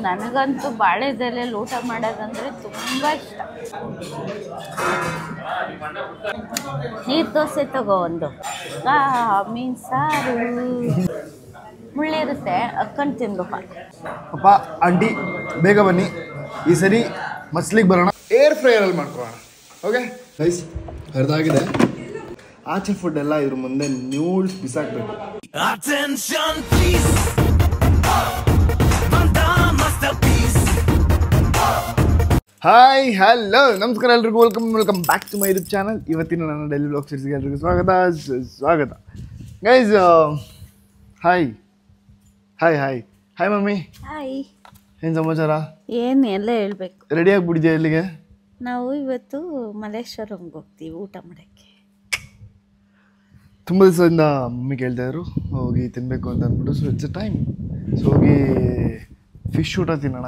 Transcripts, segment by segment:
ನನಗಂತೂ ಬಾಳೆದೆಲೆಯಲ್ಲಿ ಊಟ ಮಾಡೋದಂದರೆ ತುಂಬ ಇಷ್ಟ. ನೀರು ದೋಸೆ ತಗೋ ಒಂದು, ಮೀನು ಸಾರು ಮುಳ್ಳಿರುತ್ತೆ, ಅಕ್ಕಂಡು ತಿನ್ಬೇಕು. ಅಪ್ಪ ಆಂಟಿ ಬೇಗ ಬನ್ನಿ, ಈ ಸರಿ ಮಸ್ಲಿಗೆ ಬರೋಣ, ಏರ್ ಫ್ರೈಯರಲ್ಲಿ ಮಾಡ್ಕೊಳ್ಳೋಣ. ಓಕೆ ಗೈಸ್, ಅರ್ಧಾಗಿದೆ. ಆಚೆ ಫುಡ್ ಎಲ್ಲ ಇದ್ರ ಮುಂದೆ ನ್ಯೂಡ್ಸ್ ಬಿಸಾಕ್ಬೇಕು. ಹಾಯ್ ಹಲೋ ನಮಸ್ಕಾರ ಎಲ್ರಿಗೂ, welcome back to my YouTube channel. ಇವತ್ತಿನ ನನ್ನ ಡೈಲಿ ಬ್ಲಾಗ್ ಸೀರೀಸ್ಗೆ ಎಲ್ರಿಗೂ ಸ್ವಾಗತ guys. Hi hi hi hi mummy. Hi, ಏನು ಸಮಾಚಾರ? ಏನು ಎಲ್ಲ ಹೇಳ್ಬೇಕು. ರೆಡಿ ಆಗಿಬಿಟ್ಟಿದ್ಯಾ? ಎಲ್ಲಿಗೆ? ನಾವು ಇವತ್ತು ಮಲ್ಲೇಶ್ವರಂಗೆ ಹೋಗ್ತೀವಿ ಊಟ ಮಾಡೋಕ್ಕೆ. ತುಂಬ ದಿವಸದಿಂದ ಮಮ್ಮಿ ಕೇಳ್ತಾಯಿದ್ರು ಹೋಗಿ ತಿನ್ನಬೇಕು ಅಂತ ಅಂದ್ಬಿಟ್ಟು. So it's A time. So ಹೋಗಿ ಫಿಶ್ ಊಟ ತಿನ್ನೋಣ.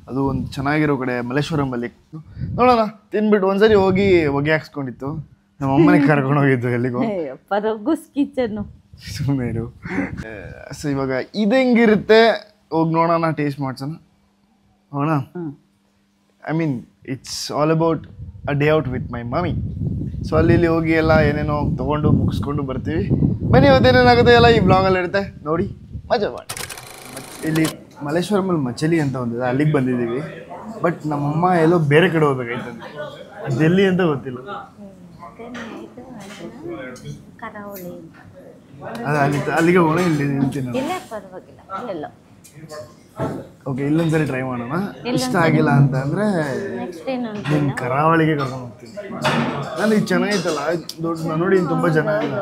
ಅದು ಒಂದು ಚೆನ್ನಾಗಿರೋ ಕಡೆ ಮಲ್ಲೇಶ್ವರಮಲ್ಲಿ ನೋಡೋಣ. ತಿನ್ಬಿಟ್ಟು ಒಂದ್ಸರಿ ಹೋಗಿ ಹೊಗೆ ಹಾಕ್ಸ್ಕೊಂಡಿತ್ತು, ನಮ್ಮ ಅಮ್ಮನಿಗೆ ಕರ್ಕೊಂಡು ಹೋಗಿದ್ದು ಎಲ್ಲಿಗೋ, ಪರಗುಸ್ ಕಿಚನ್ನು. ಸುಮ್ಮನೆ. ಸೊ ಇವಾಗ ಇದು ಹೆಂಗಿರುತ್ತೆ ಹೋಗಿ ನೋಡೋಣ, ಟೇಸ್ಟ್ ಮಾಡ್ಸೋಣ. ಹೋಗೋಣ. I mean it's all about a day out with my mummy. So ಅಲ್ಲಿ ಹೋಗಿ ಎಲ್ಲ ಏನೇನೋ ತೊಗೊಂಡು ಮುಗಿಸ್ಕೊಂಡು ಬರ್ತೀವಿ. ಬನ್ನಿ, ಇವತ್ತೇನೇನಾಗುತ್ತೆ ಎಲ್ಲ ಈ ಬ್ಲಾಗಲ್ಲಿ ಇರುತ್ತೆ, ನೋಡಿ ಮಜಾ ಮಾಡಿ. ಇಲ್ಲಿ ಮಲ್ಲೇಶ್ವರಮಲ್ಲಿ ಮಚಲಿ ಅಂತ ಒಂದಿದೆ, ಅಲ್ಲಿಗೆ ಬಂದಿದ್ದೀವಿ. ಬಟ್ ನಮ್ಮಮ್ಮ ಎಲ್ಲೋ ಬೇರೆ ಕಡೆ ಹೋಗ್ಬೇಕಾಯ್ತಂತೆ, ಡೆಲ್ಲಿ ಅಂತ ಗೊತ್ತಿಲ್ಲ. ಅದು ಅಲ್ಲಿಗೆ ಹೋಗೋಣ, ಇಲ್ಲಿ ನಿಲ್ತೀನಿ. ಓಕೆ, ಇಲ್ಲೊಂದ್ಸರಿ ಟ್ರೈ ಮಾಡೋಣ. ಇಷ್ಟ ಆಗಿಲ್ಲ ಅಂತ ಅಂದರೆ ನಿನ್ನ ಕರಾವಳಿಗೆ ಕರ್ಕೊಂಡು ಹೋಗ್ತೀನಿ. ನಾನು ಇದು ಚೆನ್ನಾಗಿತ್ತಲ್ಲ, ದೊಡ್ಡ ನೋಡಿ ತುಂಬ ಚೆನ್ನಾಗಿಲ್ಲ.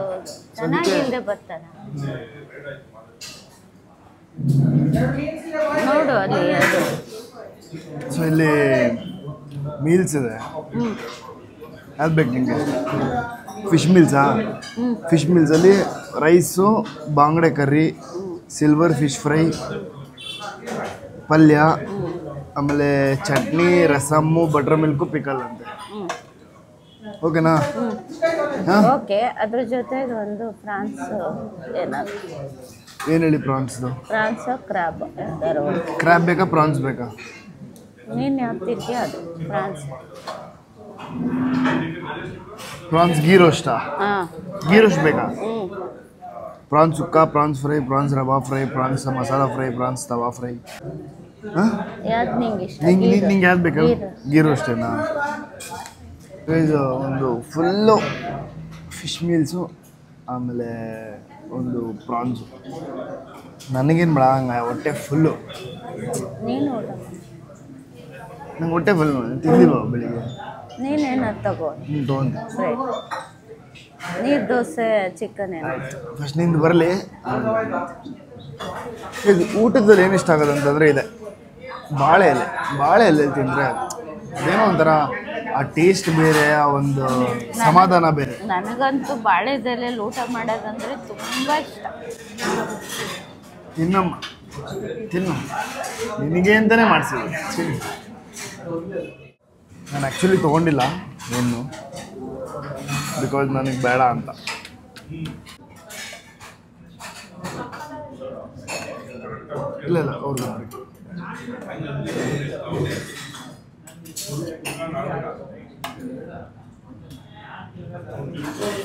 ಸೊ ಇಲ್ಲಿ ಮೀಲ್ಸ್ ಇದೆ, ಯಾವ್ದು ಬೇಕು ನಿಮಗೆ? ಫಿಶ್ ಮೀಲ್ಸಾ? ಫಿಶ್ ಮೀಲ್ಸಲ್ಲಿ ರೈಸು, ಬಾಂಗಡೆ ಕರ್ರಿ, ಸಿಲ್ವರ್ ಫಿಶ್ ಫ್ರೈ, ಪಲ್ಯ, ಆಮೇಲೆ chutney, rasam, buttermilk, pickle ಅಂತೆ. ಓಕೆನಾ? ಓಕೆ. ಅದ್ರ ಜೊತೆ ಒಂದು ಫ್ರಾನ್ಸ್ ಏನಾದ್ರು. ಏನು ಹೇಳಿ? ಪ್ರಾನ್ಸ್ದು? Prawns crab. ಕ್ರ್ಯಾಬ್ ಬೇಕಾ, ಪ್ರಾನ್ಸ್ ಬೇಕಾ? ನೀನು ಯಾವ್ದು ತಿರ್ತೀಯ ಅದು. ಫ್ರಾನ್ಸ್ ಪ್ರಾನ್ಸ್ ಗೀ ರೋಸ್ಟಾ? ಗೀ ರೋಸ್ಟ್ ಬೇಕಾ? Prawns sukka, prawns fry, prawns rava fry, prawns masala fry, prawns tawa fry. ನಿಂಗೆ ಯಾವ್ದು ಬೇಕಾ? ಗೀ ರೋಸ್ಟೇನಾ? ಇದು ಒಂದು ಫುಲ್ಲು ಫಿಶ್ ಮೀಲ್ಸು, ಆಮೇಲೆ ಒಂದು ಪ್ರಾನ್ಸು. ನನಗೇನು ಬೇಡ, ಹಂಗೆ ಹೊಟ್ಟೆ ಫುಲ್ಲು. ನಂಗೆ ಹೊಟ್ಟೆ ಫುಲ್ ತಿಂದಿಲ್ವ ಬೆಳಿಗ್ಗೆ? ನೀನೇನು ತಗೋ. ತೊಗೊಂಡು ನೀರು ದೋಸೆ ಚಿಕನ್ ಏನಾಯ್ತು ಫಸ್ಟ್ ನಿಂದು ಬರಲಿ. ಇದು ಊಟದಲ್ಲಿ ಏನು ಇಷ್ಟ ಆಗೋದು ಅಂತಂದರೆ ಇದೆ ಬಾಳೆ ಎಲೆ ತಿಂದರೆ ಏನೋ ಒಂಥರ ಆ ಟೇಸ್ಟ್ ಬೇರೆ, ಆ ಒಂದು ಸಮಾಧಾನ ಬೇರೆ. ನನಗಂತೂ ಬಾಳೆದೆಲೆಯಲ್ಲಿ ಊಟ ಮಾಡೋದಂದರೆ ತುಂಬ ಇಷ್ಟ. ತಿನ್ನಮ್ಮ, ನಿನಗೆ ಅಂತಲೇ ಮಾಡಿಸಿದ್ವಿ. ನಾನು ಆ್ಯಕ್ಚುಲಿ ತೊಗೊಂಡಿಲ್ಲ ಏನು, ಬಿಕಾಸ್ ನನಗೆ ಬೇಡ ಅಂತ. ಇಲ್ಲ ಅವ್ರಿಗೆ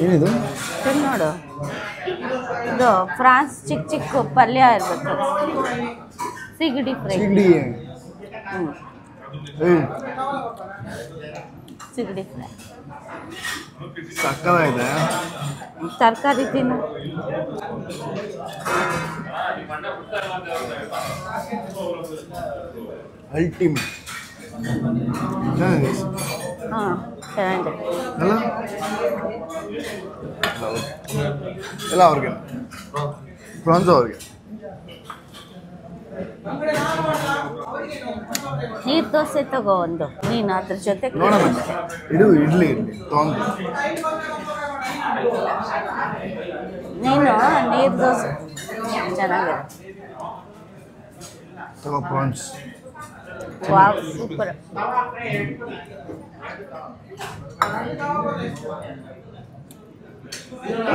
ಏನಿದು ನೋಡು. ಇದು ಫ್ರಾನ್ಸ್ ಚಿಕ್ಕ ಪಲ್ಯ ಇರ್ಬೇಕು. ಸಿಗಡಿ ಫ್ರೈ. ಸಿಗಡಿ ಫ್ರೈ ಸಕ್ಕತ್ತಾಗಿದೆ. ತರಕಾರಿ ತಿನ್ನು. ಅಲ್ಟಿಮೇಟ್. ಹಾಂ, ಚೆನ್ನಾಗಿದೆ ಅಲ್ಲ? ಎಲ್ಲ ಅವ್ರಿಗೆ, ಪ್ರಾನ್ಸ್ ಅವ್ರಿಗೆ. ನೀರು ದೋಸೆ ತಗೋ ಒಂದು, ನೀನು ಅದ್ರ ಜೊತೆ ನೋಡೋಣ. ಇದು ಇಡ್ಲಿ ತೊಗೊಂಡು ನೀನು ನೀರು ದೋಸೆ ಚೆನ್ನಾಗಿದೆ. ತಗೋ ಪ್ರಾನ್ಸ್. Wow, super.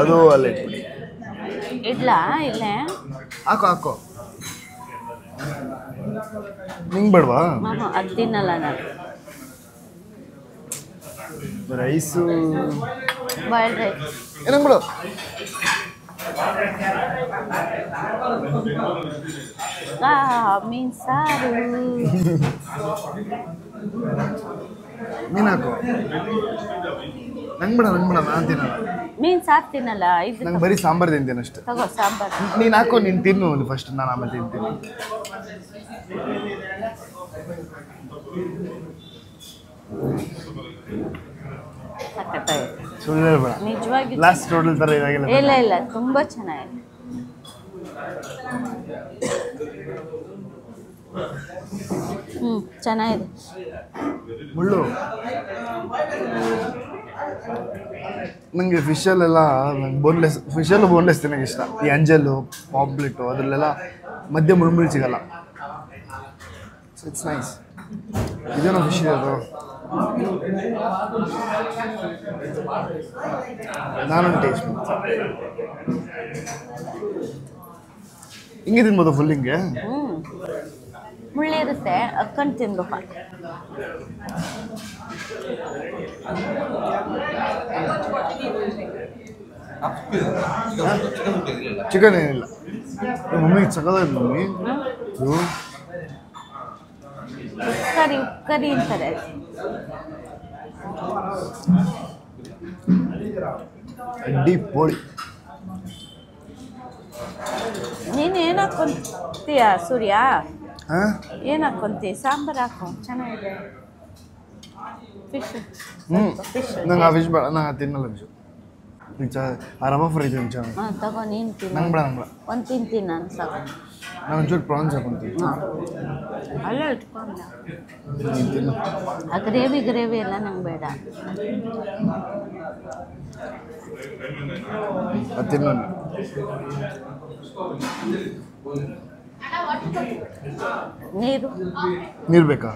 ಅದು ಅಲ್ಲೇ ಇಡ್ಲಾ? ಇಲ್ಲೇ ಹಾಕೋ. ನಿಂಗೆ ಬೇಡವಾ? ಅದು ತಿನ್ನಲ್ಲ ನಾನು. ರೈಸು ಬಾಯ್ಲ್ಡ್ ರೈಸ್ ಏನಂಗೆ ಬಿಡು. ಮೀನು ಸಾರು. ಮೀನು ಹಾಕು. ನಂಗೆ ಬೇಡ ನಾನು ತಿನ್ನಲ್ಲ. ಮೀನು ಸಾರು ತಿನ್ನಲ್ಲ. ನಂಗೆ ಬರೀ ಸಾಂಬಾರು ತಿಂತೀನಿ ಅಷ್ಟೇ. ತಗೋ ಸಾಂಬಾರು. ನೀನು ಹಾಕೋ, ನೀನು ತಿನ್ನು ಫಸ್ಟ್, ನಾನು ಆಮೇಲೆ ತಿಂತೀನಿ. ಸುಳ್ಳು ಬೇಡ. ನಿಜವಾಗಿ ಲಾಸ್ಟ್ ಟೋಟಲ್ ಥರ ಇದಾಗಿಲ್ಲ. ಇಲ್ಲ ತುಂಬ ಚೆನ್ನಾಗಿದೆ. ಚೆನ್ನಾಗಿದೆ. ಮುಳ್ಳು ನನಗೆ ಫಿಶಲ್ಲೆಲ್ಲ ನಂಗೆ ಬೋನ್ಲೆಸ್, ಫಿಶಲ್ಲು ಬೋನ್ಲೆಸ್ ತಿನ್ನೋಕೆ ಇಷ್ಟ. ಈ ಅಂಜಲ್ಲು, ಪಾಂಪ್ಲೆಟು ಅದರಲ್ಲೆಲ್ಲ ಮಧ್ಯೆ ಮುಳ್ಳು ಸಿಗಲ್ಲ. So it's nice. ಇದೇನೋ ಫಿಶ್ ಅದು. ನಾನೊಂದು ಟೇಸ್ಟ್ ಹಿಂಗೆ ತಿನ್ಬೋದು ಫುಲ್ ಹಿಂಗೆ. ಮುಳ್ಳಿರುತ್ತೆ, ಅಕ್ಕಂಡು ತಿನ್ಬೇಕು. ಚಿಕನ್ ಏನಿಲ್ಲ. ಮಮ್ಮಿಗೆ ಸಕ್ಕದಾಯ್ತು ಮಮ್ಮಿ. ಕರಿ ಅಂತಾರೆ. ಅಡ್ಡಿ ಪೋಳಿ. ನೀನು ಏನು ಹಾಕೊಂತೀಯ ಸೂರ್ಯ? ಏನು ಹಾಕೊಂತೀಯ? ಸಾಂಬಾರು ಹಾಕೋ, ಚೆನ್ನಾಗಿದೆ. ಫಿಶ್. ನಂಗೆ ಆ ಫಿಶ್ ಬೇಡ, ನಾನು ತಿನ್ನಲ್ಲ ಫಿಶ್. ಆ ರವಾ ಫ್ರೈ ತಿಂತೀನಿ. ತಗೋ ನೀನು ತಿನ್ನು. ನಂಗೆ ಬೇಡ ಒಂದು ತಿಂತೀನಿ ನಾನು ಸಾಕು. ನಾನು ಒಂಚೂರು ಪ್ರಾನ್ಸ್ ಹಾಕೊಂತೀನಿ. ಅಲ್ಲ ಇಟ್ಕೊಂಡ. ನೀನು ತಿನ್ನು. ಆ ಗ್ರೇವಿ ಎಲ್ಲ ನಂಗೆ ಬೇಡ. ಅದು ತಿನ್ನು. ನೀರು ಬೇಕಾ?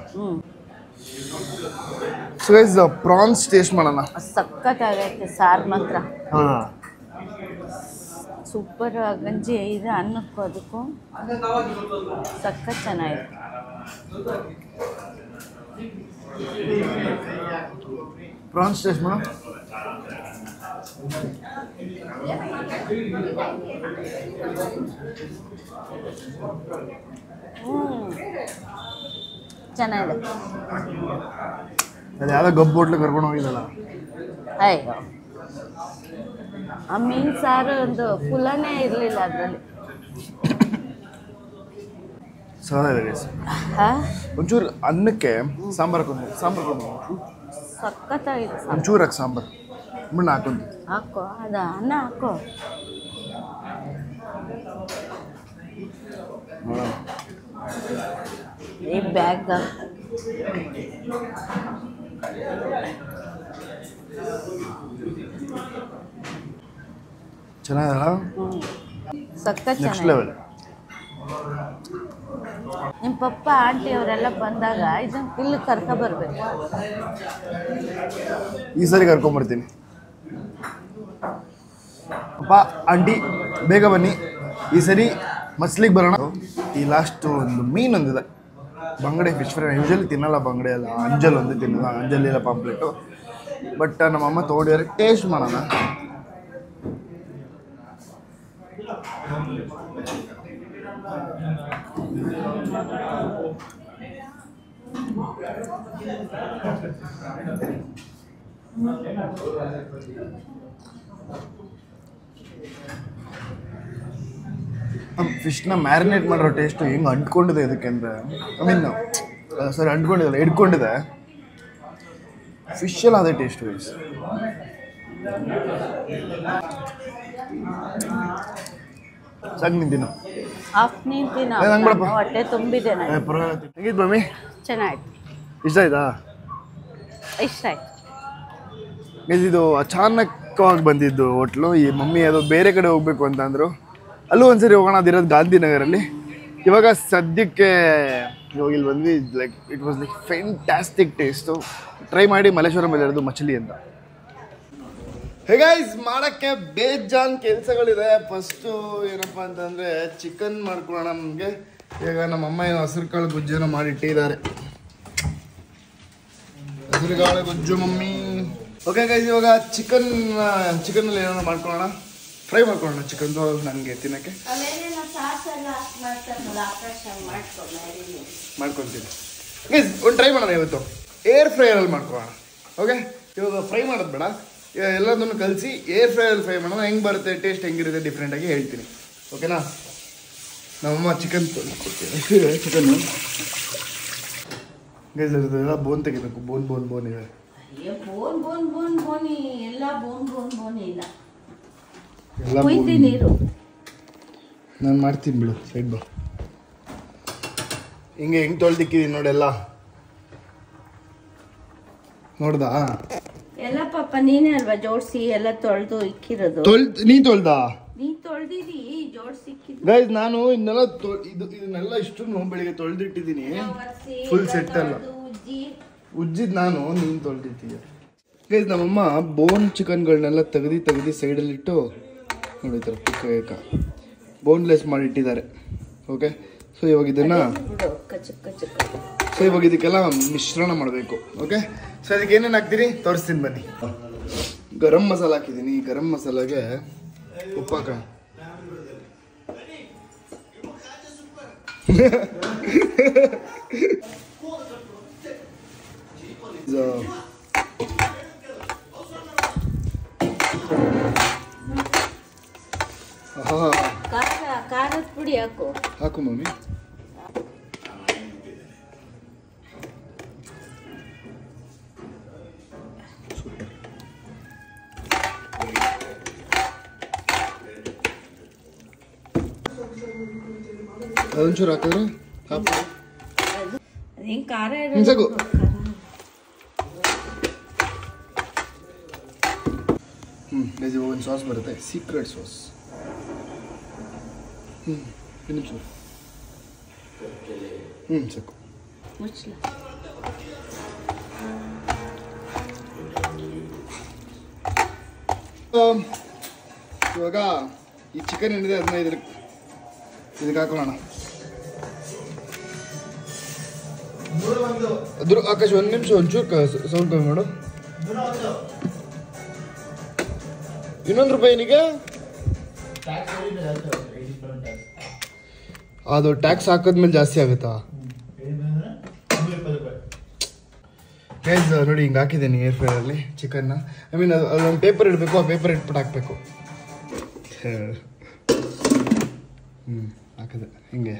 ಸೊ ಗೈಸ್ ಪ್ರಾನ್ಸ್ ಟೇಸ್ಟ್ ಮಾಡೋಣ. ಸಖತ್ತಾಗೈತೆ ಸಾರು ಮಾತ್ರ. ಹೌದಾ? ಸೂಪರ್. ಗಂಜಿ ಇದೆ ಅನ್ನಕ್ಕೂ ಅದಕ್ಕೂ ಸಖತ್ ಚೆನ್ನಾಗಿದೆ. ಪ್ರಾನ್ಸ್ ಟೇಸ್ಟ್ ಮಾಡೋ. ಚೆನ್ನಾಗಿದೆ. ಅದು ಯಾವುದೋ ಗಬ್ಬು ಹೋಟ್ಲಿಗೆ ಕರ್ಕೊಂಡು ಹೋಗಿದ್ದಲ್ಲ. ಅಯ್ಯೋ, ಆ ಮೀನು ಸಾರು ಒಂದು ಫುಲನೇ ಇರಲಿಲ್ಲ ಅದರಲ್ಲಿ. ಒಂಚೂರು ಅನ್ನಕ್ಕೆ ಸಾಂಬಾರು ಹಾಕೊಂಡು ಸಖತ್ತಾಗಿದೆ. ಒಂಚೂರು ಹಾಕಿ ಸಾಂಬಾರು ಮಣ್ಣು ಹಾಕೊಂಡು ಹಾಕೋ. ಅದ ಅನ್ನ ಹಾಕೋ. ಈ ಬ್ಯಾಗ್ ಚೆನ್ನಾಗಲ್ಲ? ಸಖತ್ ನೆಕ್ಸ್ಟ್ ಚೆನ್ನಾಗಿದೆ. ಲೆವೆಲ್. ನಿಮ್ಮ ಪಪ್ಪ ಆಂಟಿ ಅವರೆಲ್ಲ ಬಂದಾಗ ಇದನ್ನು ಇಲ್ಲಿ ಕರ್ಕೊಬರ್ಬೇಕು. ಈ ಸರಿ ಕರ್ಕೊಂಬರ್ತೀನಿ. ಅಪ್ಪ ಆಂಟಿ ಬೇಗ ಬನ್ನಿ, ಈ ಸರಿ ಮಸ್ಲಿಗೆ ಬರೋಣ. ಈ ಲಾಸ್ಟ್ ಒಂದು ಮೀನೊಂದಿದೆ, ಬಂಗಡೆ ಫಿಶ್ ಫ್ರೈ. ಯೂಶಲಿ ತಿನ್ನಲ್ಲ ಬಂಗಡೆ ಎಲ್ಲ, ಅಂಜಲ್ ಒಂದು ತಿನ್ನೋದು, ಅಂಜಲ್ ಇಲ್ಲ ಪಾಂಪ್ಲೆಟು. ಬಟ್ ನಮ್ಮಮ್ಮ ತೊಗೊಂಡಿದ್ದಾರೆ, ಟೇಸ್ಟ್ ಮಾಡೋಣ. ಫಿಶ್ನ ಮ್ಯಾರಿನೇಟ್ ಮಾಡಿರೋ ಟೇಸ್ಟು ಹೆಂಗೆ ಅಂಟ್ಕೊಂಡಿದೆ ಇದಕ್ಕೆ ಅಂದರೆ, ಸಾರಿ ಅಂಟ್ಕೊಂಡಿದೆ, ಹಿಡ್ಕೊಂಡಿದೆ. ಫಿಶಲ್ಲಿ ಅದೇ ಟೇಸ್ಟ್ ವೈಸ್. ಸಾಕು ನಿಂತಿನ ಹಾಫ್ ನಿಂತಿನ ಹೊಟ್ಟೆ ತುಂಬಿದೆ. ಹೇಗಿದ್ದು ಮಮ್ಮಿ? ಚೆನ್ನಾಯ್ತು. ಇಷ್ಟ ಆಯ್ತಾ? ಇಷ್ಟ ಆಯ್ತು. ಇದು ಅಚಾನಕವಾಗಿ ಬಂದಿದ್ದು ಹೋಟ್ಲು. ಈ ಮಮ್ಮಿ ಅದು ಬೇರೆ ಕಡೆ ಹೋಗ್ಬೇಕು ಅಂತ ಅಂದರು. ಅಲ್ಲೂ ಒಂದ್ಸರಿ ಹೋಗೋಣ, ಅದಿರೋದು ಗಾಂಧಿನಗರಲ್ಲಿ. ಇವಾಗ ಸದ್ಯಕ್ಕೆ ಇವಾಗ ಇಲ್ಲಿ ಬಂದ್ವಿ. Like it was like fantastic taste. Try ಮಾಡಿ. ಮಲ್ಲೇಶ್ವರಂ ಇರೋದು ಮಚಲಿ ಅಂತ. ಹೇಗೈಸ್, ಮಾಡೋಕ್ಕೆ ಬೇಜಾನ್ ಕೆಲಸಗಳಿದೆ. ಫಸ್ಟು ಏನಪ್ಪ ಅಂತಂದರೆ ಚಿಕನ್ ಮಾಡ್ಕೊಳ್ಳೋಣ. ನಮಗೆ ಈಗ ನಮ್ಮಮ್ಮ ಏನೋ ಹಸಿರು ಕಾಳು ಗೊಜ್ಜೇನೋ ಮಾಡಿಟ್ಟಿದ್ದಾರೆ. ಹಸಿರು ಕಾಳು ಗೊಜ್ಜು ಮಮ್ಮಿ. ಓಕೆ ಗೈಸ್, ಇವಾಗ ಚಿಕನಲ್ಲಿ ಏನೋ ಮಾಡ್ಕೊಳ್ಳೋಣ, ಫ್ರೈ ಮಾಡ್ಕೊಳ್ಳೋಣ ಚಿಕನ್ದು ನನಗೆ ತಿನ್ನೋಕ್ಕೆ ಮಾಡ್ಕೊಳ್ತೀನಿ. ಗೈಸ್ ಒಂದು ಟ್ರೈ ಮಾಡೋಣ ಇವತ್ತು, ಏರ್ ಫ್ರೈಯರಲ್ಲಿ ಮಾಡ್ಕೊಳ್ಳೋಣ. ಓಕೆ, ಇವಾಗ ಫ್ರೈ ಮಾಡೋದು ಬೇಡ, ಎಲ್ಲದನ್ನು ಕಲಿಸಿ ಏರ್ ಫ್ರೈಯಲ್ಲಿ ಫ್ರೈ ಮಾಡೋಣ. ಹೆಂಗೆ ಬರುತ್ತೆ ಟೇಸ್ಟ್, ಹೆಂಗಿರುತ್ತೆ ಡಿಫ್ರೆಂಟಾಗಿ ಹೇಳ್ತೀನಿ. ಓಕೆನಾ? ನಮ್ಮಮ್ಮ ಚಿಕನ್ ಕೊಡ್ತೀನಿ. ಚಿಕನ್ನು ಗೈಸ್ ಎಲ್ಲ ಬೋನ್ ತೆಗಿಬೇಕು. ಬೋನ್ ಇದೆ. ನಾನು ಮಾಡ್ತೀನಿ ಬಿಡು, ಸೈಡ್ ಬಾ. ಹೆಂಗೆ ತೊಳ್ದಿಕ್ಕಿದೀನಿ ನೋಡೆಲ್ಲ, ನೋಡ್ದಾ? ಎಲ್ಲ ಪಾಪ ನೀನೇ ಅಲ್ವಾ ಜೋಡಿಸಿ ಎಲ್ಲ ತೊಳೆದು ಇಕ್ಕಿರೋದು. ನೀ ತೊಳ್ದಾ? ನೀ ತೊಳ್ದಿದಿ ಜೋಡಿಸಿ. ಗೈಸ್ ನಾನು ಇದನ್ನೆಲ್ಲ ಇಷ್ಟು ಬೆಳಿಗ್ಗೆ ತೊಳೆದಿಟ್ಟಿದ್ದೀನಿ. ಫುಲ್ ಸೆಟ್ ಅಲ್ಲ, ಉಜ್ಜಿದ್ ನಾನು, ನೀನು ತೊಳೆದಿದ್ದೀಯ. ಗೈಸ್ ನಮ್ಮಮ್ಮ ಬೋನ್ ಚಿಕನ್ಗಳನ್ನೆಲ್ಲ ತೆಗ್ದು ಸೈಡಲ್ಲಿಟ್ಟು ನೋಡಿ ಈ ಥರ ಪುಕ್ಕ ಬೋನ್ಲೆಸ್ ಮಾಡಿಟ್ಟಿದ್ದಾರೆ. ಓಕೆ, ಸೊ ಇವಾಗ ಇದಕ್ಕೆಲ್ಲ ಮಿಶ್ರಣ ಮಾಡಬೇಕು. ಓಕೆ, ಸೊ ಅದಕ್ಕೆ ಏನೇನು ಹಾಕ್ತೀನಿ ತೋರಿಸ್ತೀನಿ ಬನ್ನಿ. ಗರಂ ಮಸಾಲ ಹಾಕಿದ್ದೀನಿ. ಗರಂ ಮಸಾಲಾಗೆ ಉಪ್ಪು ಹಾಕೋಣ. ಖಾರದ ಪುಡಿ ಹಾಕು ಮಮ್ಮಿ. ಅದೊಂಚೂರು ಹಾಕಿದ್ರೆ ಖಾರ ಸಾಕು. ಒಂದು ಸಾಸ್ ಬರುತ್ತೆ, ಸೀಕ್ರೆಟ್ ಸಾಸ್. ಇನ್ನೊಂಚೂರು ಸಾಕು. ಇವಾಗ ಈ ಚಿಕನ್ ಏನಿದೆ ಅದನ್ನ ಇದಕ್ಕೆ ಹಾಕೊಳ್ಳೋಣ. ಆಕಾಶ್ ಒಂದು ನಿಮಿಷ ಒಂಚೂರು ಸೌಂಡ್ ಕಮ್ಮಿ ಮಾಡು. ₹1 ಏನಿಗೆ ಅದು ಟ್ಯಾಕ್ಸ್ ಹಾಕಿದ್ಮೇಲೆ ಜಾಸ್ತಿ ಆಗುತ್ತಾ? ಗೈಸ್ ನೋಡಿ ಹಿಂಗೆ ಹಾಕಿದ್ದೀನಿ ಏರ್ ಫ್ರೈಯಲ್ಲಿ ಚಿಕನ್ನ. ಐ ಮೀನ್ ಅದೊಂದು ಪೇಪರ್ ಇಡಬೇಕು, ಆ ಪೇಪರ್ ಇಟ್ಬಿಟ್ಟು ಹಾಕಬೇಕು. ಹಾಕಿದೆ ಹಿಂಗೆ.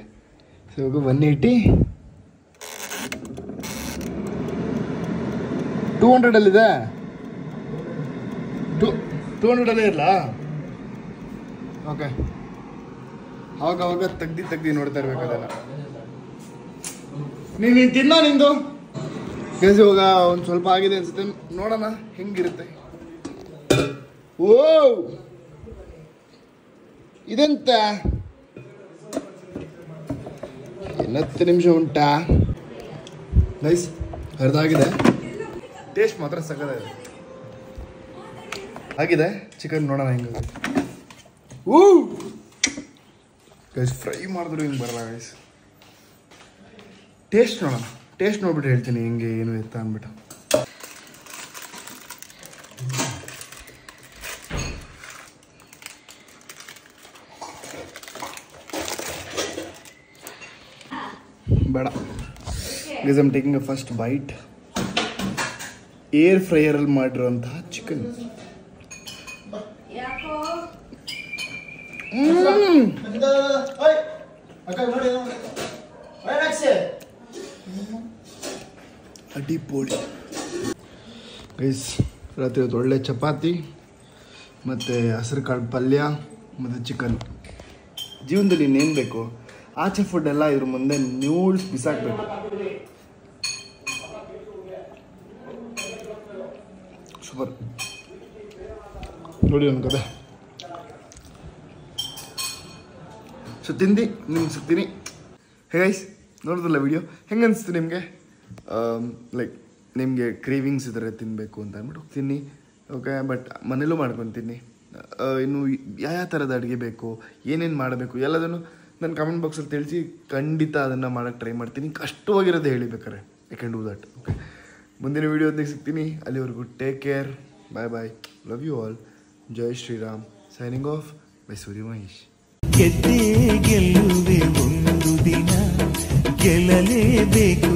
ಸೊ ಇವಾಗ 180 200 200 ಇರಲ್ಲ. ಓಕೆ, ಅವಾಗ ತೆಗ್ದು ನೋಡ್ತಾ ಇರ್ಬೇಕು ಅದೆಲ್ಲ. ನೀನು ತಿನ್ನೋ ನಿಂದು. ಗೈಸ್ ಇವಾಗ ಒಂದು ಸ್ವಲ್ಪ ಆಗಿದೆ ಅನ್ಸುತ್ತೆ, ನೋಡೋಣ ಹೆಂಗಿರುತ್ತೆ. ಓ ಇದೆಂತ 10 ನಿಮಿಷ ಉಂಟಾ ಗೈಸ್? ಅರ್ಧಾಗಿದೆ. ಟೇಸ್ಟ್ ಮಾತ್ರ ಸಕ್ಕತ್ತಾಗಿದೆ ಆಗಿದೆ ಚಿಕನ್. ನೋಡೋಣ ಹೆಂಗಿದೆ. ಗೈಸ್ ಫ್ರೈ ಮಾಡಿದ್ರು ಹಿಂಗೆ ಬರಲ್ಲ ಗೈಸ್. ಟೇಸ್ಟ್ ನೋಡೋಣ, ಟೇಸ್ಟ್ ನೋಡ್ಬಿಟ್ಟು ಹೇಳ್ತೀನಿ ಹೆಂಗೆ ಏನು ಎತ್ತ ಅಂದ್ಬಿಟ್ಟು. ಬೇಡ guys, I am taking a first bite. Air ಫ್ರೈಯರಲ್ಲಿ ಮಾಡಿರೋಂತಹ ಚಿಕನ್. ಅಡಿಪೋಳಿ ಗೈಸ್. ರಾತ್ರಿ ಹೊತ್ತು ಒಳ್ಳೆ ಚಪಾತಿ ಮತ್ತು ಹಸಿರು ಕಾಳು ಪಲ್ಯ ಮತ್ತು ಚಿಕನ್. ಜೀವನದಲ್ಲಿ ಇನ್ನೇನು ಬೇಕು? ಆಚೆ ಫುಡ್ ಎಲ್ಲ ಇದ್ರ ಮುಂದೆ ನ್ಯೂಡ್ಸ್ ಬಿಸಾಕಬೇಕು. ಸೂಪರ್ ನೋಡಿ ಒಂದು ಕತೆ. ಸೊ ತಿಂದು ನಿಮ್ಗೆ ಸಿಗ್ತೀನಿ. ಹೇ ಗೈಸ್, ನೋಡಿದ್ರಲ್ಲ ವಿಡಿಯೋ, ಹೆಂಗೆ ಅನಿಸ್ತು ನಿಮಗೆ? ಲೈಕ್ ನಿಮಗೆ ಕ್ರೇವಿಂಗ್ಸ್ ಇದ್ದರೆ ತಿನ್ನಬೇಕು ಅಂತ ಅಂದ್ಬಿಟ್ಟು ತಿನ್ನಿ. ಓಕೆ, ಬಟ್ ಮನೇಲೂ ಮಾಡ್ಕೊಂಡು ತಿನ್ನಿ. ಇನ್ನು ಯಾವ ಥರದ ಅಡುಗೆ ಬೇಕು, ಏನೇನು ಮಾಡಬೇಕು ಎಲ್ಲದನ್ನು ನನ್ನ ಕಮೆಂಟ್ ಬಾಕ್ಸಲ್ಲಿ ತಿಳಿಸಿ, ಖಂಡಿತ ಅದನ್ನು ಮಾಡೋಕ್ಕೆ ಟ್ರೈ ಮಾಡ್ತೀನಿ. ಕಷ್ಟವಾಗಿರೋದು ಹೇಳಿ ಬೇಕಾರೆ, I can do that. Okay, ಮುಂದಿನ ವೀಡಿಯೋದಾಗ ಸಿಗ್ತೀನಿ. ಅಲ್ಲಿವರೆಗೂ take care, bye bye, love you all, Jai Shriram, signing off by Surya Mahesh. ಗೆದ್ದೇ ಗೆಲ್ಲುವೆ ಒಂದು ದಿನ, ಗೆಲ್ಲಲೇಬೇಕು